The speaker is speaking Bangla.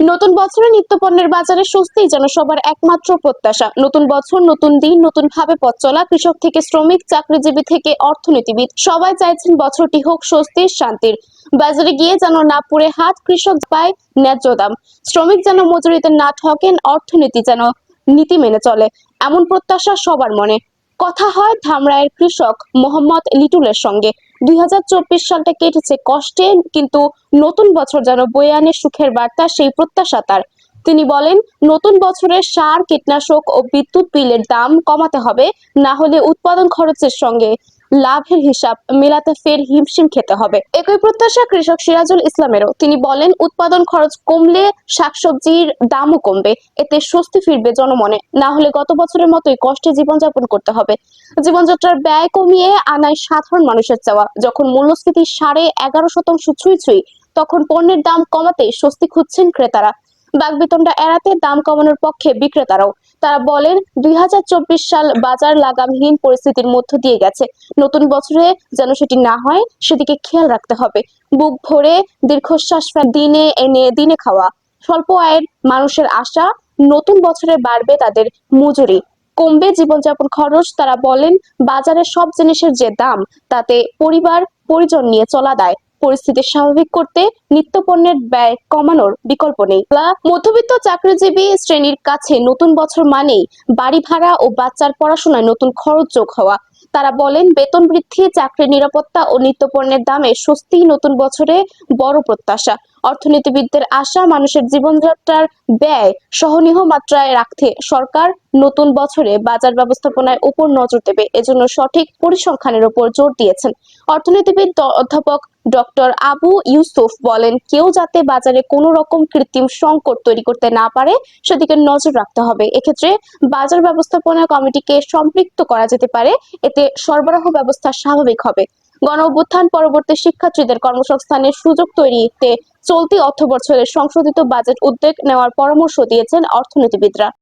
নতুন বছরে নিত্যপণ্যের বাজারে স্বস্তি যেন সবার একমাত্র প্রত্যাশা। নতুন বছর, নতুন দিন, নতুন ভাবে পথ চলা। কৃষক থেকে শ্রমিক, চাকরিজীবী থেকে অর্থনীতিবিদ, সবাই চাইছেন বছরটি হোক স্বস্তির, শান্তির। বাজারে গিয়ে যেন না পুড়ে হাত, কৃষক পায় ন্যায্য দাম, শ্রমিক যেন মজুরিতে না ঠকেন, অর্থনীতি যেন নীতি মেনে চলে, এমন প্রত্যাশা সবার মনে। কথা হয় ধামরাইয়ের কৃষক মোহাম্মদ লিটুলের সঙ্গে। 2024 সালটা কেটেছে কষ্টে, কিন্তু নতুন বছর যেন বয়ে আনে সুখের বার্তা, সেই প্রত্যাশা তার। তিনি বলেন, নতুন বছরে সার, কীটনাশক ও বিদ্যুৎ বিলের দাম কমাতে হবে, না হলে উৎপাদন খরচের সঙ্গে লাভের হিসাব মেলাতে ফের হিমশিম খেতে হবে। একই প্রত্যাশা কৃষক সিরাজুল ইসলামেরও। তিনি বলেন, উৎপাদন খরচ কমলে শাকসবজির দামও কমবে, এতে স্বস্তি ফিরবে জনমনে, না হলে গত বছরের মতোই কষ্টে জীবনযাপন করতে হবে। জীবনযাত্রার ব্যয় কমিয়ে আনায় সাধারণ মানুষের চাওয়া। যখন মূল্যস্ফীতি 11.5% ছুঁই ছুঁই, তখন পণ্যের দাম কমাতে স্বস্তি খুঁজছেন ক্রেতারা। বাকবিতণ্ডা এড়াতে দাম কমানোর পক্ষে বিক্রেতারাও। তারা বলেন, 2024 সাল বাজার লাগামহীন পরিস্থিতির মধ্য দিয়ে গেছে। নতুন বছরে যেন সেটি না হয়, সেদিকে খেয়াল রাখতে হবে। বুক ভরে দীর্ঘশ্বাস দিনে এনে দিনে খাওয়া। স্বল্প আয়ের মানুষের আশা, নতুন বছরে বাড়বে তাদের মজুরি, কমবে জীবনযাপন খরচ। তারা বলেন, বাজারে সব জিনিসের যে দাম, তাতে পরিবার পরিজন নিয়ে চলা দায়। পরিস্থিতি স্বাভাবিক করতে নিত্যপণ্যের ব্যয় কমানোর বিকল্প নেই। মধ্যবিত্ত চাকরিজীবী শ্রেণীর কাছে নতুন বছর মানেই বাড়ি ভাড়া ও বাচ্চার পড়াশোনায় নতুন খরচ যোগ হওয়া। তারা বলেন, বেতন বৃদ্ধি, চাকরির নিরাপত্তা ও নিত্যপণ্যের দামে স্বস্তি নতুন বছরে বড় প্রত্যাশা। অর্থনীতিবিদদের আশা, মানুষের জীবনযাত্রার ব্যয় সহনীয় মাত্রায় রাখতে সরকার নতুন বছরে বাজার ব্যবস্থাপনায় উপর নজর দেবে। এজন্য সঠিক পরিসংখ্যানের উপর জোর দিয়েছেন। অর্থনীতিবিদ অধ্যাপক ডক্টর আবু ইউসুফ বলেন, কেউ যাতে বাজারে কোনো রকম কৃত্রিম সংকট তৈরি করতে না পারে, সেদিকে নজর রাখতে হবে। এক্ষেত্রে বাজার ব্যবস্থাপনা কমিটিকে সম্পৃক্ত করা যেতে পারে, এতে সরবরাহ ব্যবস্থা স্বাভাবিক হবে। গণঅভ্যুত্থান পরবর্তী শিক্ষার্থীদের কর্মসংস্থানের সুযোগ তৈরিতে চলতি অর্থবছরের সংশোধিত বাজেট উদ্যোগ নেওয়ার পরামর্শ দিয়েছেন অর্থনীতিবিদরা।